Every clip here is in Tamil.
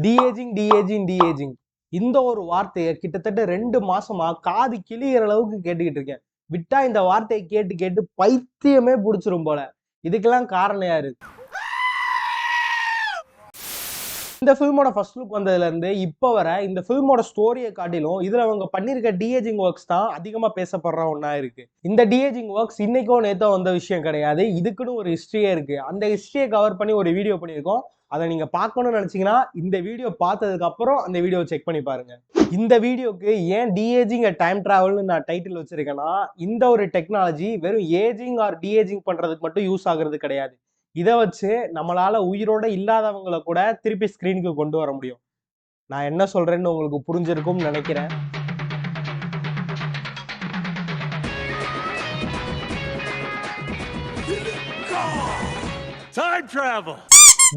டிஏஜிங் இந்த ஒரு வார்த்தையை கிட்டத்தட்ட 2 மாசமா காது கிளியிற அளவுக்கு கேட்டுக்கிட்டு இருக்கேன். விட்டா இந்த வார்த்தையை கேட்டு கேட்டு பைத்தியமே பிடிச்சிரும் போல. இதுக்கெல்லாம் காரணம் யாரு? இந்த ஃபில்மோட ஃபர்ஸ்ட் லுக் வந்ததுல இருந்து இப்ப வர இந்த ஃபில்மோட ஸ்டோரியை காட்டிலும் இதுல அவங்க பண்ணிருக்க டிஏஜிங் ஒர்க்ஸ் தான் அதிகமா பேசப்படுற ஒன்னா இருக்கு. இந்த டிஏஜிங் ஒர்க்ஸ் இன்னைக்கோ நேத்தோ வந்த விஷயம் கிடையாது. இதுக்குன்னு ஒரு ஹிஸ்டரியே இருக்கு. அந்த ஹிஸ்டரியை கவர் பண்ணி ஒரு வீடியோ பண்ணியிருக்கோம். அதை நீங்க பார்க்கணும்னு நினைச்சீங்கன்னா இந்த வீடியோ பார்த்ததுக்கு அப்புறம் அந்த வீடியோ செக் பண்ணி பாருங்க. இந்த வீடியோக்கு ஏன் டிஏஜிங் டைம் டிராவல்னு நான் டைட்டில் வச்சிருக்கேன்னா, இந்த ஒரு டெக்னாலஜி வெறும் ஏஜிங் ஆர் டிஏஜிங் பண்றதுக்கு மட்டும் யூஸ் ஆகுறது கிடையாது. இதை வச்சு நம்மளால உயிரோட இல்லாதவங்களை கூட திருப்பி ஸ்கிரீனுக்கு கொண்டு வர முடியும். நான் என்ன சொல்றேன்னு உங்களுக்கு புரிஞ்சிருக்கும்னு நினைக்கிறேன். Time travel.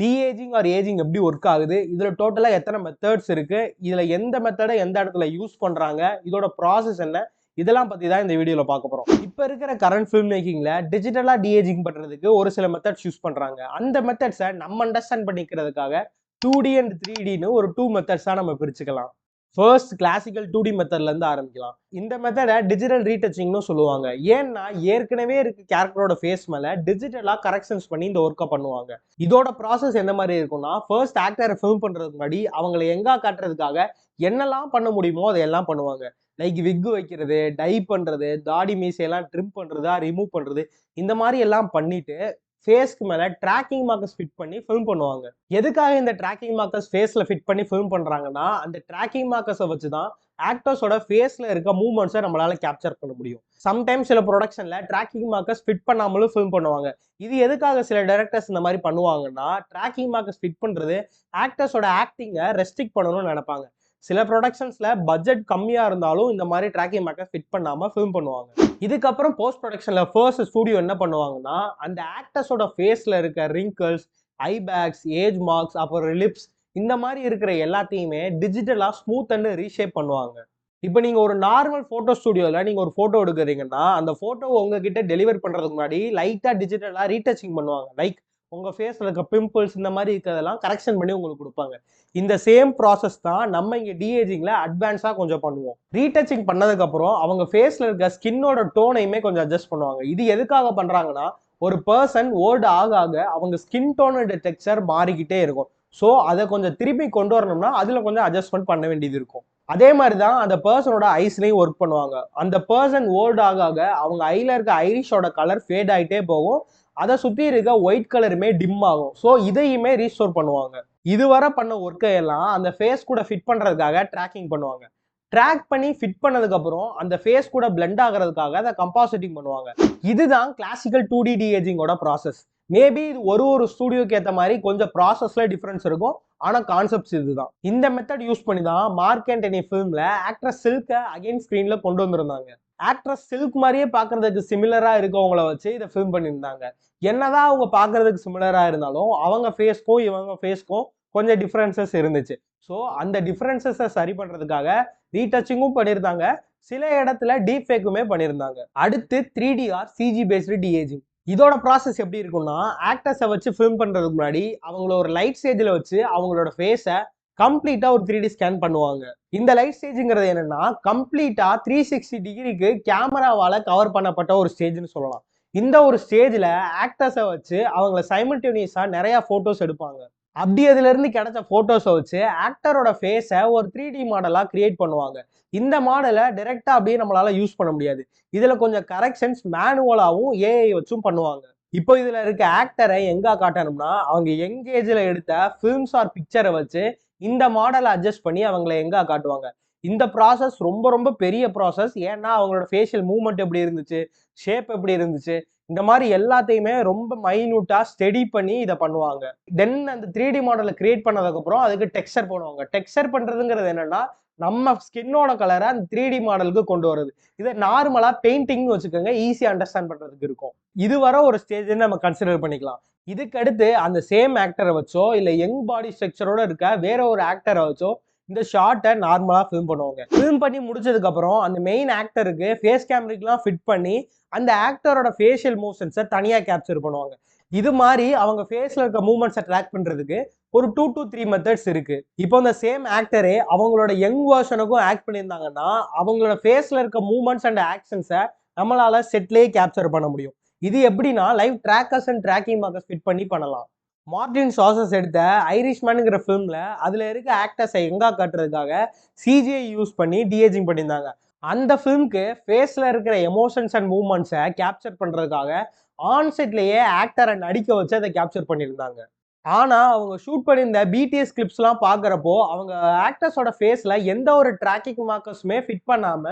டிஏஜிங் ஆர் ஏஜிங் எப்படி ஒர்க் ஆகுது, இதுல டோட்டலா எத்தனை மெத்தட்ஸ் இருக்கு, இதுல எந்த மெத்தடை எந்த இடத்துல யூஸ் பண்றாங்க, இதோட ப்ராசஸ் என்ன, இதெல்லாம் பத்தி தான் இந்த வீடியோல பார்க்க போறோம். இப்ப இருக்கிற கரண்ட் ஃபில்ம் மேக்கிங்ல டிஜிட்டலா டிஏஜிங் பண்றதுக்கு ஒரு சில மெத்தட்ஸ் யூஸ் பண்றாங்க. அந்த மெத்தட்ஸை நம்ம அண்டர்ஸ்டாண்ட் பண்ணிக்கிறதுக்காக 2D அண்ட் 3Dன்னு ஒரு 2 மெத்தட்ஸா நம்ம பிரிச்சுக்கலாம். ஃபர்ஸ்ட் கிளாசிக்கல் 2D மெத்தட்ல இருந்து ஆரம்பிக்கலாம். இந்த மெத்தடை டிஜிட்டல் ரீடச்சிங்னு சொல்லுவாங்க. ஏன்னா ஏற்கனவே இருக்க கேரக்டரோட ஃபேஸ் மேல டிஜிட்டலா கரெக்ஷன்ஸ் பண்ணி இந்த ஒர்க்கை பண்ணுவாங்க. இதோட ப்ராசஸ் எந்த மாதிரி இருக்கும்னா, ஃபர்ஸ்ட் ஆக்டரை ஃபில்ம் பண்றதுக்கு முன்னாடி அவங்களை எங்கா காட்டுறதுக்காக என்னெல்லாம் பண்ண முடியுமோ அதையெல்லாம் பண்ணுவாங்க. லைக் விக் வைக்கிறது, டை பண்றது, தாடி மீசையெல்லாம் ட்ரிம் பண்றது, ரிமூவ் பண்றது, இந்த மாதிரி எல்லாம் பண்ணிட்டு ஃபேஸ்க்கு மேல ட்ராக்கிங் மார்க்கர்ஸ் ஃபிட் பண்ணி ஃபில்ம் பண்ணுவாங்க. எதுக்காக இந்த ட்ராக்கிங் மார்க்கர்ஸ் ஃபேஸ்ல ஃபிட் பண்ணி ஃபில்ம் பண்றாங்கன்னா, அந்த ட்ராக்கிங் மார்க்கர்ஸை வச்சு தான் ஆக்டர்ஸோட ஃபேஸ்ல இருக்க மூவ்மெண்ட்ஸை நம்மளால கேப்சர் பண்ண முடியும். சம்டைம்ஸ் சில ப்ரொடக்ஷன்ல ட்ராக்கிங் மார்க்கர்ஸ் ஃபிட் பண்ணாமலும் ஃபில்ம் பண்ணுவாங்க. இது எதுக்காக சில டைரக்டர்ஸ் இந்த மாதிரி பண்ணுவாங்கன்னா, ட்ராக்கிங் மார்க்கர்ஸ் ஃபிட் பண்றது ஆக்டர்ஸோட ஆக்டிங்கை ரெஸ்ட்ரிக்ட் பண்ணணும்னு நினைப்பாங்க. சில ப்ரொடக்ஷன்ஸ்ல பட்ஜெட் கம்மியா இருந்தாலும் இந்த மாதிரி ட்ராக்கிங் மார்க்கர் ஃபிட் பண்ணாம ஃபில்ம் பண்ணுவாங்க. இதுக்கப்புறம் போஸ்ட் ப்ரொடக்ஷன்ல ஃபர்ஸ்ட் ஸ்டூடியோ என்ன பண்ணுவாங்கன்னா, அந்த ஆக்டர்ஸோட ஃபேஸ்ல இருக்க ரிங்கிள்ஸ், ஐ பேக்ஸ், ஏஜ் மார்க்ஸ், அப்புறம் லிப்ஸ், இந்த மாதிரி இருக்கிற எல்லாத்தையுமே டிஜிட்டலா ஸ்மூத் அண்ட் ரீஷேப் பண்ணுவாங்க. இப்போ நீங்க ஒரு நார்மல் போட்டோ ஸ்டுடியோல நீங்க ஒரு போட்டோ எடுக்கிறீங்கன்னா, அந்த போட்டோ உங்ககிட்ட டெலிவர் பண்றதுக்கு முன்னாடி லைட்டா டிஜிட்டலா ரீடச்சிங் பண்ணுவாங்க. லைக் உங்க ஃபேஸ்ல இருக்க பிம்பிள்ஸ் இந்த மாதிரி இருக்கிறதெல்லாம் கரெக்ஷன் பண்ணி உங்களுக்கு கொடுப்பாங்க. இந்த சேம் ப்ராசஸ் தான் நம்ம இங்க டிஏஜிங்ல அட்வான்ஸா கொஞ்சம் பண்ணுவோம். ரீடச்சிங் பண்ணதுக்கு அப்புறம் அவங்க ஃபேஸ்ல இருக்க ஸ்கின்னோட டோனையுமே கொஞ்சம் அட்ஜஸ்ட் பண்ணுவாங்க. இது எதுக்காக பண்றாங்கன்னா, ஒரு பர்சன் ஓல்டு ஆக ஆக அவங்க ஸ்கின் டோனோட டெக்ஸ்சர் மாறிக்கிட்டே இருக்கும். ஸோ அதை கொஞ்சம் திருப்பி கொண்டு வரணும்னா அதுல கொஞ்சம் அட்ஜஸ்ட்மெண்ட் பண்ண வேண்டியது இருக்கும். அதே மாதிரி தான் அந்த பர்சனோட ஐஸ்லையும் ஒர்க் பண்ணுவாங்க. அந்த பர்சன் ஓல்டு ஆக ஆக அவங்க ஐல இருக்க ஐரிஷோட கலர் ஃபேட் ஆகிட்டே போகும். அதை சுற்றி இருக்க ஒயிட் கலருமே டிம் ஆகும். ஸோ இதையுமே ரீஸ்டோர் பண்ணுவாங்க. இதுவரை பண்ண ஒர்க்கை எல்லாம் அந்த ஃபேஸ் கூட ஃபிட் பண்ணுறதுக்காக ட்ராக்கிங் பண்ணுவாங்க. ட்ராக் பண்ணி ஃபிட் பண்ணதுக்கு அப்புறம் அந்த ஃபேஸ் கூட பிளெண்ட் ஆகிறதுக்காக அதை கம்பாசிட்டிங் பண்ணுவாங்க. இதுதான் கிளாசிக்கல் 2D டிஏஜிங்கோட ப்ராசஸ். மேபி இது ஒரு ஸ்டூடியோக்கு ஏற்ற மாதிரி கொஞ்சம் ப்ராசஸ்ல டிஃபரன்ஸ் இருக்கும். ஆனா கான்செப்ட்ஸ் இதுதான். இந்த மெத்தட் யூஸ் பண்ணி தான் மார்க் ஆண்டனி ஃபிலிம்ல ஆக்ட்ரஸ் சில்கை அகைன் ஸ்கிரீன்ல கொண்டு வந்திருந்தாங்க. ஆக்ட்ரஸ் சில்க் மாதிரியே பாக்குறதுக்கு சிமிலரா இருக்கவங்கள வச்சு இதை ஃபில்ம் பண்ணியிருந்தாங்க. என்னதான் அவங்க பாக்குறதுக்கு சிமிலரா இருந்தாலும் அவங்க ஃபேஸ்க்கும் இவங்க ஃபேஸ்க்கும் கொஞ்சம் டிஃபரன்சஸ் இருந்துச்சு. ஸோ அந்த டிஃபரன்சஸை சரி பண்றதுக்காக ரீடச்சிங்கும் பண்ணியிருந்தாங்க. சில இடத்துல டீப் ஃபேக்குமே பண்ணியிருந்தாங்க. அடுத்து 3D ஆர் சிஜி பேஸ்டு டிஏஜிங். இதோட ப்ராசஸ் எப்படி இருக்கும்னா, ஆக்டர்ஸை வச்சு ஃபில்ம் பண்றதுக்கு முன்னாடி அவங்கள ஒரு லைட் ஸ்டேஜில் வச்சு அவங்களோட ஃபேஸை கம்ப்ளீட்டா ஒரு 3D ஸ்கேன் பண்ணுவாங்க. இந்த லைட் ஸ்டேஜ்ங்கிறது என்னன்னா, கம்ப்ளீட்டா 360 டிகிரிக்கு கேமராவால கவர் பண்ணப்பட்ட ஒரு ஸ்டேஜ்னு சொல்லலாம். இந்த ஒரு ஸ்டேஜ்ல ஆக்டர்ஸை வச்சு அவங்கள சைமல்டேனியஸா நிறைய போட்டோஸ் எடுப்பாங்க. அப்படி அதுல இருந்து கிடைச்ச போட்டோஸை வச்சு ஆக்டரோட ஃபேஸை ஒரு 3D மாடலா கிரியேட் பண்ணுவாங்க. இந்த மாடலை டைரக்டா அப்படியே நம்மளால யூஸ் பண்ண முடியாது. இதுல கொஞ்சம் கரெக்ஷன்ஸ் மேனுவலாவும் ஏஐ வச்சும் பண்ணுவாங்க. இப்போ இதுல இருக்க ஆக்டரை எங்க காட்டணும்னா, அவங்க யங் ஏஜ்ல எடுத்த ஃபிலிம்ஸ் ஆர் பிக்சரை வச்சு இந்த மாடலை அட்ஜஸ்ட் பண்ணி அவங்கள எங்க காட்டுவாங்க. இந்த ப்ராசஸ் ரொம்ப ரொம்ப பெரிய ப்ராசஸ். ஏன்னா அவங்களோட ஃபேஷியல் மூவ்மெண்ட் எப்படி இருந்துச்சு, ஷேப் எப்படி இருந்துச்சு, இந்த மாதிரி எல்லாத்தையுமே ரொம்ப மைன்யூட்டா ஸ்டடி பண்ணி இதை பண்ணுவாங்க. தென் அந்த 3D மாடலை கிரியேட் பண்ணதுக்கு அப்புறம் அதுக்கு டெக்ஸ்சர் பண்ணுவாங்க. டெக்ஸ்சர் பண்றதுங்கிறது என்னன்னா, நம்ம ஸ்கின்னோட கலரை அந்த 3D மாடலுக்கு கொண்டு வருது. இதை நார்மலா பெயிண்டிங்னு வச்சுக்கோங்க, ஈஸியா அண்டர்ஸ்டாண்ட் பண்றதுக்கு இருக்கும். இதுவரை ஒரு ஸ்டேஜ் நம்ம கன்சிடர் பண்ணிக்கலாம். இதுக்கு அடுத்து அந்த சேம் ஆக்டரை வச்சோ இல்ல யங் பாடி ஸ்ட்ரக்சரோட இருக்க வேற ஒரு ஆக்டரை வச்சோ இந்த ஷார்ட்டை நார்மலா ஃபில்ம் பண்ணுவாங்க. ஃபில்ம் பண்ணி முடிச்சதுக்கு அப்புறம் அந்த மெயின் ஆக்டருக்கு ஃபேஸ் கேமராக்கெல்லாம் ஃபிட் பண்ணி அந்த ஆக்டரோட ஃபேஷியல் மூவ்மெண்ட்ஸை தனியா கேப்சர் பண்ணுவாங்க. இது மாதிரி அவங்க ஃபேஸ்ல இருக்க மூவ்மெண்ட்ஸை ட்ராக் பண்றதுக்கு ஒரு 2 to 3 மெத்தட்ஸ் இருக்கு. இப்போ இந்த சேம் ஆக்டரே அவங்களோட யங் வெர்ஷனுக்கும் ஆக்ட் பண்ணியிருந்தாங்கன்னா அவங்களோட ஃபேஸ்ல இருக்க மூவ்மெண்ட்ஸ் அண்ட் ஆக்ஷன்ஸை நம்மளால செட்லேயே கேப்சர் பண்ண முடியும். இது எப்படின்னா live trackers and tracking markers fit பண்ணி பண்ணலாம். மார்டின் சாசஸ் எடுத்த ஐரிஷ்மேனுங்கிற ஃபிலிம்ல அதுல இருக்க ஆக்டர்ஸை எங்கா காட்டுறதுக்காக சிஜிஐ யூஸ் பண்ணி டிஏஜிங் பண்ணியிருந்தாங்க. அந்த ஃபிலிம்க்கு ஃபேஸ்ல இருக்கிற எமோஷன்ஸ் அண்ட் மூவ்மெண்ட்ஸை கேப்சர் பண்றதுக்காக ஆன்செட்லயே ஆக்டரை நடிக்க வச்சு அதை கேப்சர் பண்ணியிருந்தாங்க. ஆனா அவங்க ஷூட் பண்ணியிருந்த பிடிஎஸ் கிளிப்ஸ்லாம் பார்க்குறப்போ அவங்க ஆக்டர்ஸோட ஃபேஸ்ல எந்த ஒரு ட்ராக்கிங் மார்க்கர்ஸுமே ஃபிட் பண்ணாம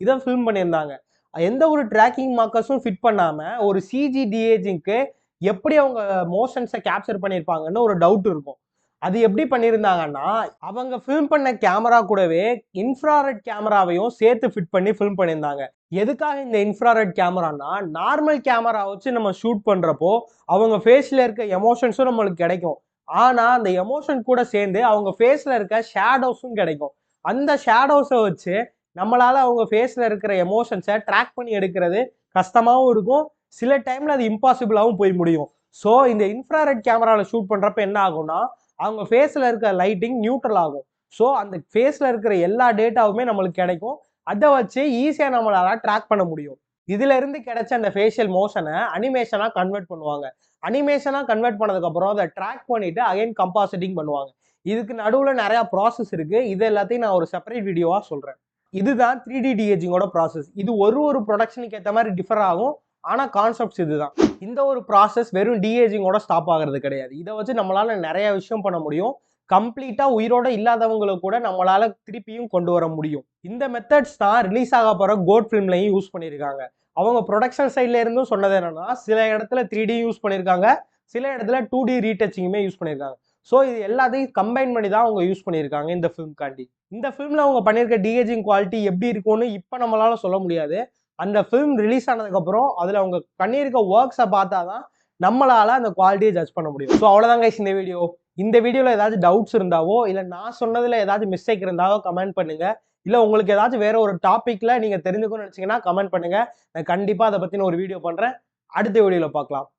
இதை ஃபில்ம் பண்ணியிருந்தாங்க. எந்த ஒரு ட்ராக்கிங் மார்க்கர்ஸும் ஃபிட் பண்ணாம ஒரு சிஜி டிஏஜிங்க்கு எப்படி அவங்க மோஷன்ஸை கேப்சர் பண்ணியிருப்பாங்கன்னு ஒரு டவுட் இருக்கும். அது எப்படி பண்ணியிருந்தாங்கன்னா அவங்க ஃபில்ம் பண்ண கேமரா கூடவே இன்ஃப்ராரெட் கேமராவையும் சேர்த்து ஃபிட் பண்ணி ஃபில்ம் பண்ணியிருந்தாங்க. எதுக்காக இந்த இன்ஃப்ராரெட் கேமரானா நார்மல் கேமரா வச்சு நம்ம ஷூட் பண்றப்போ அவங்க ஃபேஸ்ல இருக்க எமோஷன்ஸும் நம்மளுக்கு கிடைக்கும். ஆனா அந்த எமோஷன் கூட சேர்ந்து அவங்க ஃபேஸ்ல இருக்க ஷேடோஸும் கிடைக்கும். அந்த ஷேடோஸை வச்சு நம்மளால அவங்க ஃபேஸ்ல இருக்கிற எமோஷன்ஸை ட்ராக் பண்ணி எடுக்கிறது கஷ்டமாகவும் இருக்கும். சில டைம்ல அது இம்பாசிபிளாகவும் போய் முடியும். ஸோ இந்த இன்ஃப்ராரெட் கேமராவில் ஷூட் பண்றப்ப என்ன ஆகும்னா அவங்க ஃபேஸ்ல இருக்க லைட்டிங் நியூட்ரல் ஆகும். ஸோ அந்த ஃபேஸ்ல இருக்கிற எல்லா டேட்டாவுமே நம்மளுக்கு கிடைக்கும். அதை வச்சு ஈஸியா நம்மளால ட்ராக் பண்ண முடியும். இதுல இருந்து கிடைச்ச அந்த ஃபேஷியல் மோஷனை அனிமேஷனா கன்வெர்ட் பண்ணுவாங்க. அனிமேஷனா கன்வெர்ட் பண்ணதுக்கு அப்புறம் அதை ட்ராக் பண்ணிட்டு அகைன் கம்பாசிட்டிங் பண்ணுவாங்க. இதுக்கு நடுவில் நிறைய ப்ராசஸ் இருக்கு. இது எல்லாத்தையும் நான் ஒரு செப்பரேட் வீடியோவா சொல்றேன். இதுதான் 3D டிஏஜிங்கோட ப்ராசஸ். இது ஒரு ப்ரொடக்ஷனுக்கு ஏற்ற மாதிரி டிஃபர் ஆகும். ஆனா கான்செப்ட்ஸ் இதுதான். இந்த ஒரு ப்ராசஸ் வெறும் டிஏஜிங்கோட ஸ்டாப் ஆகிறது கிடையாது. இதை வச்சு நம்மளால நிறைய விஷயம் பண்ண முடியும். கம்ப்ளீட்டா உயிரோட இல்லாதவங்களை கூட நம்மளால திருப்பியும் கொண்டு வர முடியும். இந்த மெத்தட்ஸ் தான் ரிலீஸ் ஆக போற கோட் ஃபிலிம்லையும் யூஸ் பண்ணியிருக்காங்க. அவங்க ப்ரொடக்ஷன் சைட்ல இருந்தும் சொன்னது என்னன்னா சில இடத்துல 3D யூஸ் பண்ணியிருக்காங்க, சில இடத்துல 2D ரீடச்சிங்குமே யூஸ் பண்ணியிருக்காங்க. ஸோ இது எல்லாத்தையும் கம்பைன் பண்ணி தான் அவங்க யூஸ் பண்ணியிருக்காங்க இந்த ஃபிலிம்காண்டி. இந்த ஃபிலிம்ல அவங்க பண்ணியிருக்க டிஏஜிங் குவாலிட்டி எப்படி இருக்கும்னு இப்போ நம்மளால சொல்ல முடியாது. அந்த ஃபிலிம் ரிலீஸ் ஆனதுக்கப்புறம் அதில் அவங்க பண்ணியிருக்க ஒர்க்ஸை பார்த்தா தான் நம்மளால அந்த குவாலிட்டியை ஜட்ஜ் பண்ண முடியும். ஸோ அவ்வளோதான் கைஸ் இந்த வீடியோ. இந்த வீடியோவில் ஏதாச்சும் டவுட்ஸ் இருந்தாவோ இல்லை நான் சொன்னதில் ஏதாச்சும் மிஸ்டேக் இருந்தாவோ கமெண்ட் பண்ணுங்க. இல்லை உங்களுக்கு ஏதாச்சும் வேற ஒரு டாப்பிக்கில் நீங்கள் தெரிஞ்சுக்கணும்னு நினச்சிங்கன்னா கமெண்ட் பண்ணுங்க. நான் கண்டிப்பாக அதை பற்றின ஒரு வீடியோ பண்ணுறேன். அடுத்த வீடியோவில் பார்க்கலாம்.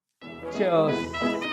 Cheers.